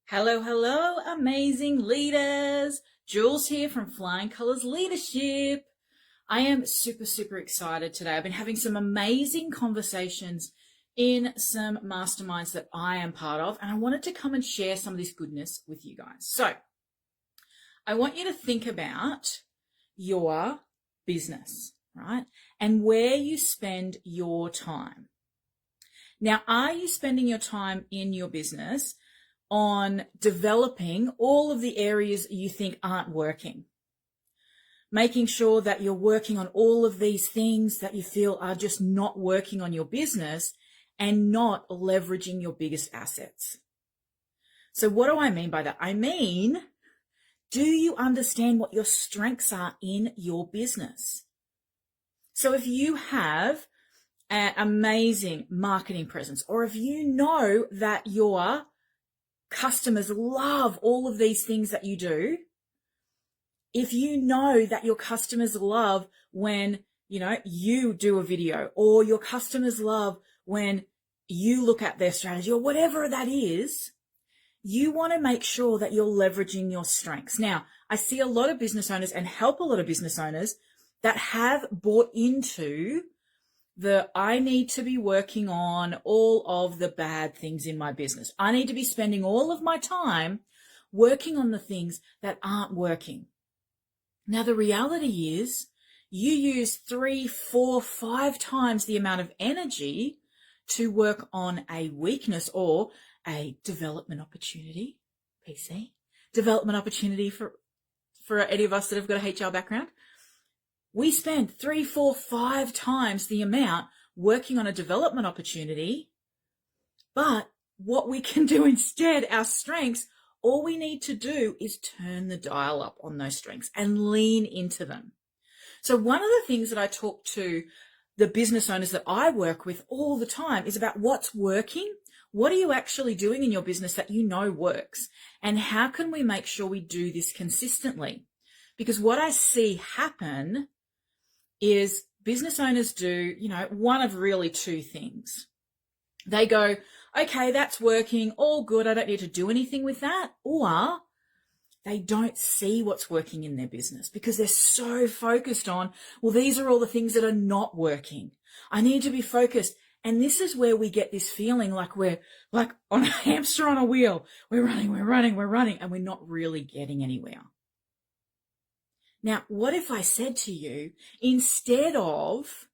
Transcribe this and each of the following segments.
Hello, hello, amazing leaders. Jules here from Flying Colors Leadership. I am super excited today. I've been having some amazing conversations in some masterminds that I am part of, and I wanted to come and share some of this goodness with you guys. So I want you to think about your business, right? And where you spend your time. Now, are you spending your time in your business on developing all of the areas you think aren't working? Making sure that you're working on all of these things that you feel are just not working on your business and not leveraging your biggest assets. So what do I mean by that? I mean, do you understand what your strengths are in your business? So if you have an amazing marketing presence, or if you know that your customers love all of these things that you do, if you know that your customers love when, you do a video, or your customers love when you look at their strategy, or whatever that is, you want to make sure that you're leveraging your strengths. Now, I see a lot of business owners and help a lot of business owners that have bought into I need to be working on all of the bad things in my business. I need to be spending all of my time working on the things that aren't working. Now, the reality is you use 3, 4, 5 times the amount of energy to work on a weakness or a development opportunity, PC, development opportunity for any of us that have got a HR background. We spend 3, 4, 5 times the amount working on a development opportunity, but what we can do instead, our strengths, all we need to do is turn the dial up on those strengths and lean into them. So one of the things that I talk to the business owners that I work with all the time is about what's working. What are you actually doing in your business that you know works? And how can we make sure we do this consistently? Because what I see happen is business owners do, one of really 2 things. They go, okay, that's working, all good, I don't need to do anything with that. Or they don't see what's working in their business because they're so focused on, well, these are all the things that are not working. I need to be focused. And this is where we get this feeling like we're like on a hamster on a wheel. We're running, and we're not really getting anywhere. Now, what if I said to you, instead of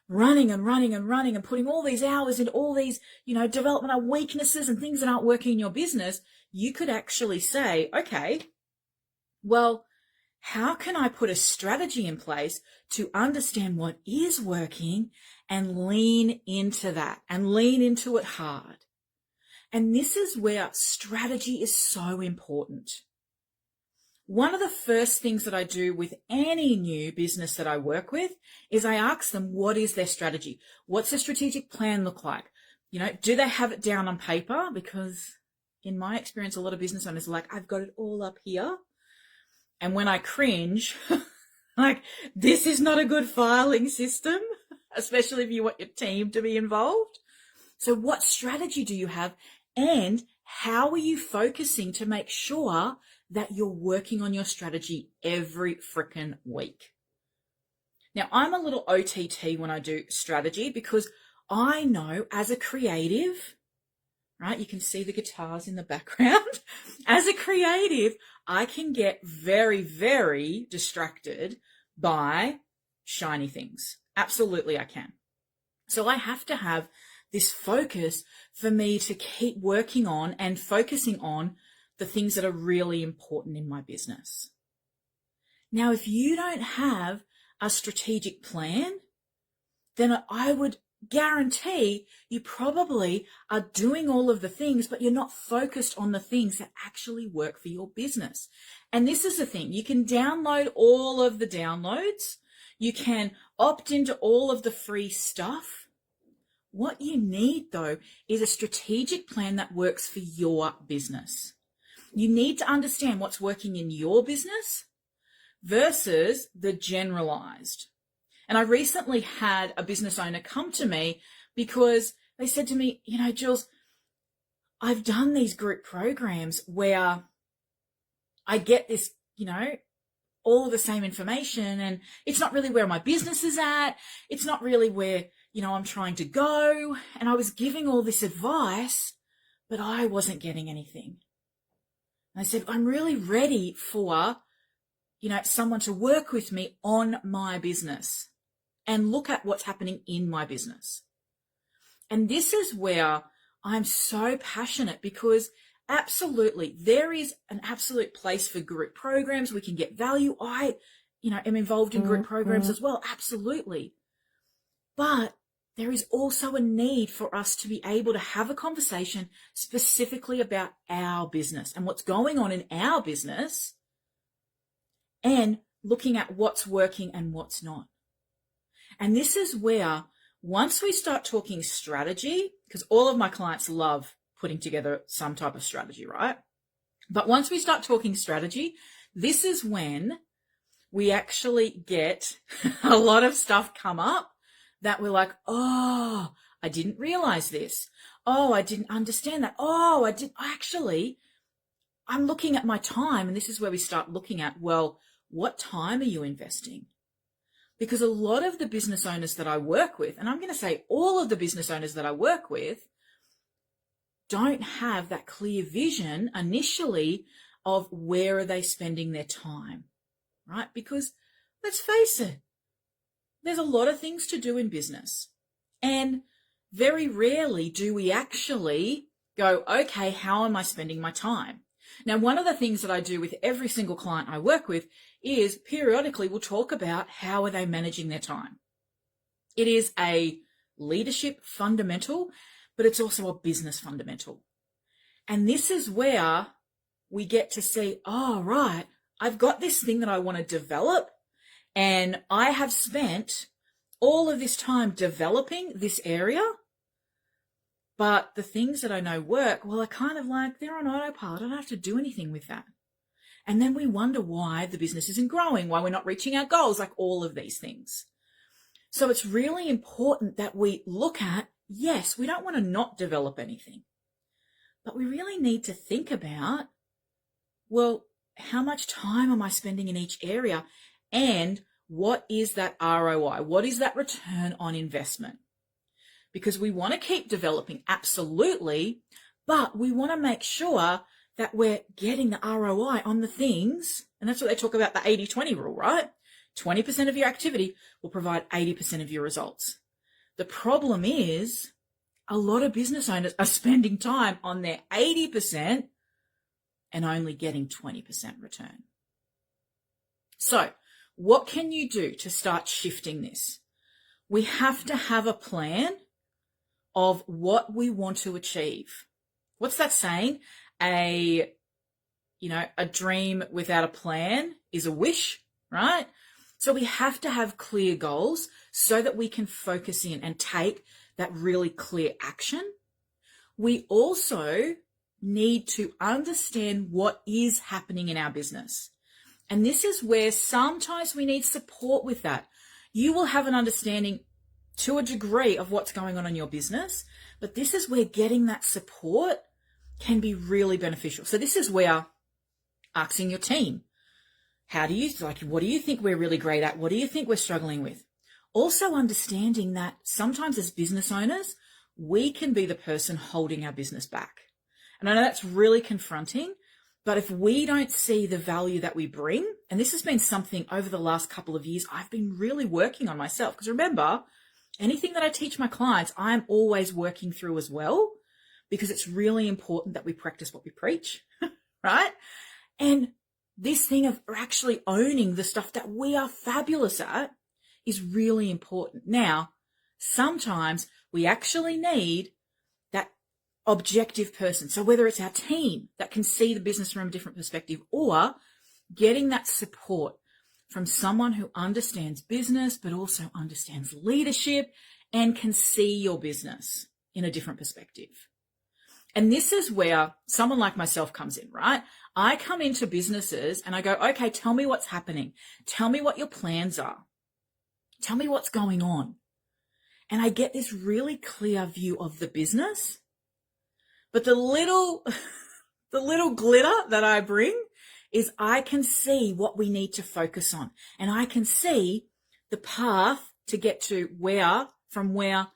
running and putting all these hours into all these, development of weaknesses and things that aren't working in your business, you could actually say, okay, well, how can I put a strategy in place to understand what is working and lean into that and lean into it hard? And this is where strategy is so important. One of the first things that I do with any new business that I work with is I ask them, what is their strategy? What's their strategic plan look like? Do they have it down on paper? Because in my experience, a lot of business owners are like, I've got it all up here. And when I cringe, like, this is not a good filing system, especially if you want your team to be involved. So what strategy do you have? And how are you focusing to make sure that you're working on your strategy every frickin' week? Now, I'm a little OTT when I do strategy because I know as a creative, right? You can see the guitars in the background. As a creative, I can get very distracted by shiny things. Absolutely, I can. So I have to have this focus for me to keep working on and focusing on the things that are really important in my business. Now, if you don't have a strategic plan, then I would guarantee you probably are doing all of the things, but you're not focused on the things that actually work for your business. And this is the thing, you can download all of the downloads. You can opt into all of the free stuff. What you need, though, is a strategic plan that works for your business. You need to understand what's working in your business versus the generalized. And I recently had a business owner come to me because they said to me, Jules, I've done these group programs where I get this, all of the same information, and it's not really where my business is at. It's not really where, I'm trying to go. And I was giving all this advice, but I wasn't getting anything. And I said, I'm really ready for, someone to work with me on my business and look at what's happening in my business. And this is where I'm so passionate, because absolutely, there is an absolute place for group programs. We can get value. I, am involved in group programs as well. Absolutely. But there is also a need for us to be able to have a conversation specifically about our business and what's going on in our business, and looking at what's working and what's not. And this is where, once we start talking strategy, because all of my clients love putting together some type of strategy, right? But once we start talking strategy, this is when we actually get a lot of stuff come up that we're like, oh, I didn't realize this. Oh, I didn't understand that. Oh, I'm looking at my time. And this is where we start looking at, well, what time are you investing? Because a lot of the business owners that I work with, and I'm going to say all of the business owners that I work with, don't have that clear vision initially of where are they spending their time, right? Because let's face it, there's a lot of things to do in business. And very rarely do we actually go, okay, how am I spending my time? Now, one of the things that I do with every single client I work with is periodically we'll talk about how are they managing their time. It is a leadership fundamental, but it's also a business fundamental. And this is where we get to see, oh, right, I've got this thing that I want to develop, and I have spent all of this time developing this area, but the things that I know work, well, are kind of like they're on autopilot. I don't have to do anything with that. And then we wonder why the business isn't growing, why we're not reaching our goals, like all of these things. So it's really important that we look at, yes, we don't want to not develop anything, but we really need to think about, well, how much time am I spending in each area, and what is that ROI? What is that return on investment? Because we want to keep developing, absolutely, but we want to make sure that we're getting the ROI on the things. And that's what they talk about, the 80-20 rule, right? 20% of your activity will provide 80% of your results. The problem is a lot of business owners are spending time on their 80% and only getting 20% return. So what can you do to start shifting this? We have to have a plan of what we want to achieve. What's that saying? A dream without a plan is a wish, right? So we have to have clear goals so that we can focus in and take that really clear action. We also need to understand what is happening in our business. And this is where sometimes we need support with that. You will have an understanding to a degree of what's going on in your business, but this is where getting that support can be really beneficial. So this is where asking your team, what do you think we're really great at? What do you think we're struggling with? Also understanding that sometimes as business owners, we can be the person holding our business back. And I know that's really confronting, but if we don't see the value that we bring, and this has been something over the last couple of years I've been really working on myself, because remember, anything that I teach my clients, I'm always working through as well, because it's really important that we practice what we preach, right? And this thing of actually owning the stuff that we are fabulous at is really important. Now, sometimes we actually need that objective person. So whether it's our team that can see the business from a different perspective, or getting that support from someone who understands business, but also understands leadership and can see your business in a different perspective. And this is where someone like myself comes in, right? I come into businesses and I go, okay, tell me what's happening. Tell me what your plans are. Tell me what's going on. And I get this really clear view of the business. But the little, the little glitter that I bring is I can see what we need to focus on, and I can see the path to get to from where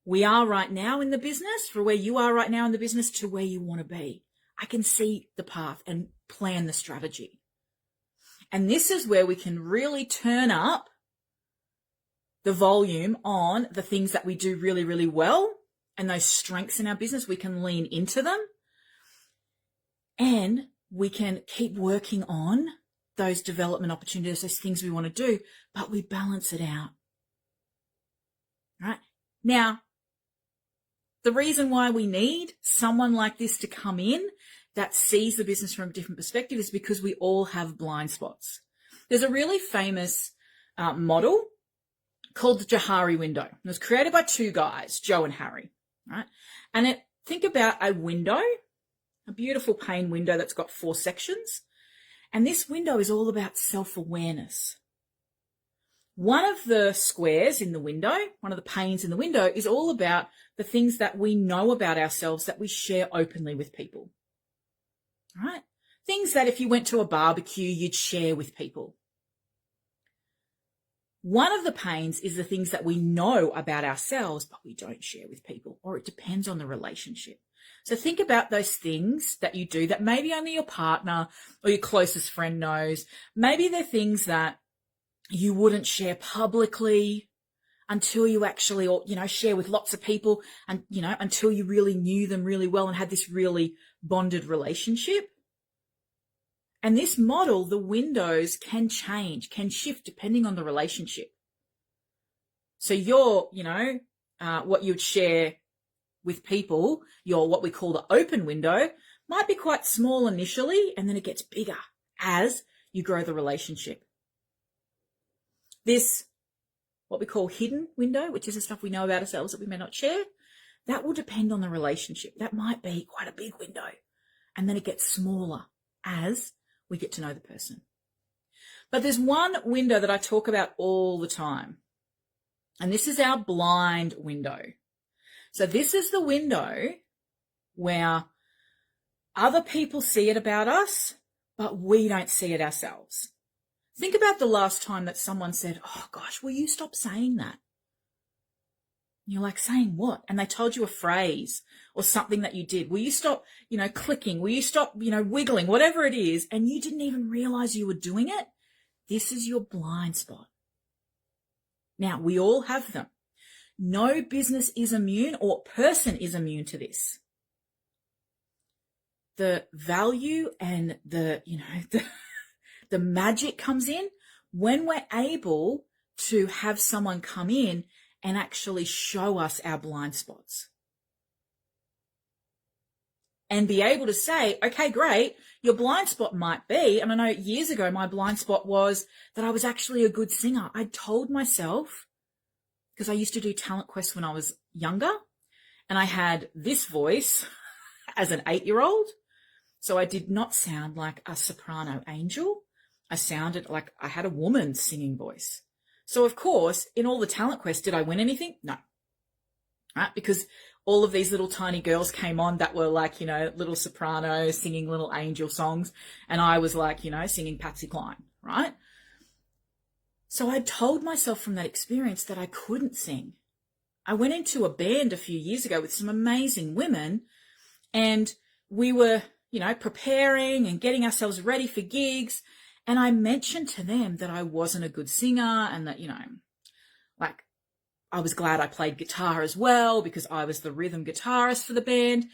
we are right now in the business, for where you are right now in the business to where you want to be. I can see the path and plan the strategy. And this is where we can really turn up the volume on the things that we do really, really well, and those strengths in our business. We can lean into them, and we can keep working on those development opportunities, those things we want to do, but we balance it out. Right? Now, the reason why we need someone like this to come in that sees the business from a different perspective is because we all have blind spots. There's a really famous model called the Johari window. It was created by two guys, Joe and Harry, right? And think about a window, a beautiful pane window that's got 4 sections. And this window is all about self-awareness. One of the squares in the window, one of the panes in the window, is all about the things that we know about ourselves that we share openly with people. Right? Things that if you went to a barbecue, you'd share with people. One of the panes is the things that we know about ourselves, but we don't share with people, or it depends on the relationship. So think about those things that you do that maybe only your partner or your closest friend knows. Maybe they're things that you wouldn't share publicly until you actually, or, share with lots of people, and, until you really knew them really well and had this really bonded relationship. And this model, the windows can change, can shift depending on the relationship. So your, what you'd share with people, your what we call the open window, might be quite small initially, and then it gets bigger as you grow the relationship. This, what we call hidden window, which is the stuff we know about ourselves that we may not share, that will depend on the relationship. That might be quite a big window, and then it gets smaller as we get to know the person. But there's one window that I talk about all the time, and this is our blind window. So this is the window where other people see it about us, but we don't see it ourselves. Think about the last time that someone said, "Oh gosh, will you stop saying that?" And you're like, "Saying what?" And they told you a phrase or something that you did. Will you stop, clicking? Will you stop, wiggling? Whatever it is, and you didn't even realize you were doing it. This is your blind spot. Now, we all have them. No business is immune or person is immune to this. The value and the magic comes in when we're able to have someone come in and actually show us our blind spots. And be able to say, okay, great, your blind spot might be, and I know years ago my blind spot was that I was actually a good singer. I told myself, because I used to do Talent Quest when I was younger, and I had this voice as an 8-year-old. So I did not sound like a soprano angel. I sounded like I had a woman's singing voice. So of course, in all the Talent Quest, did I win anything? No. Right? Because all of these little tiny girls came on that were like, little sopranos singing little angel songs. And I was like, singing Patsy Cline, right? So I told myself from that experience that I couldn't sing. I went into a band a few years ago with some amazing women, and we were, preparing and getting ourselves ready for gigs. And I mentioned to them that I wasn't a good singer, and that, I was glad I played guitar as well because I was the rhythm guitarist for the band.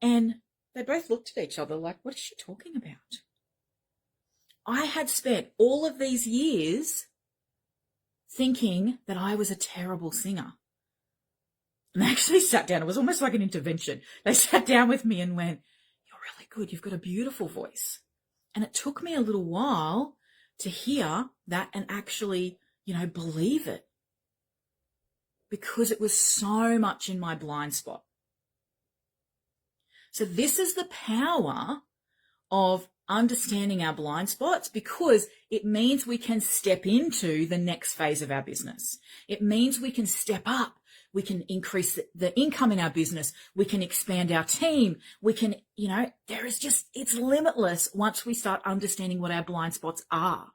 And they both looked at each other like, what is she talking about? I had spent all of these years thinking that I was a terrible singer. And they actually sat down. It was almost like an intervention. They sat down with me and went, "You're really good. You've got a beautiful voice." And it took me a little while to hear that and actually, believe it, because it was so much in my blind spot. So this is the power of understanding our blind spots, because it means we can step into the next phase of our business. It means we can step up We can increase the income in our business. We can expand our team. We can, it's limitless once we start understanding what our blind spots are.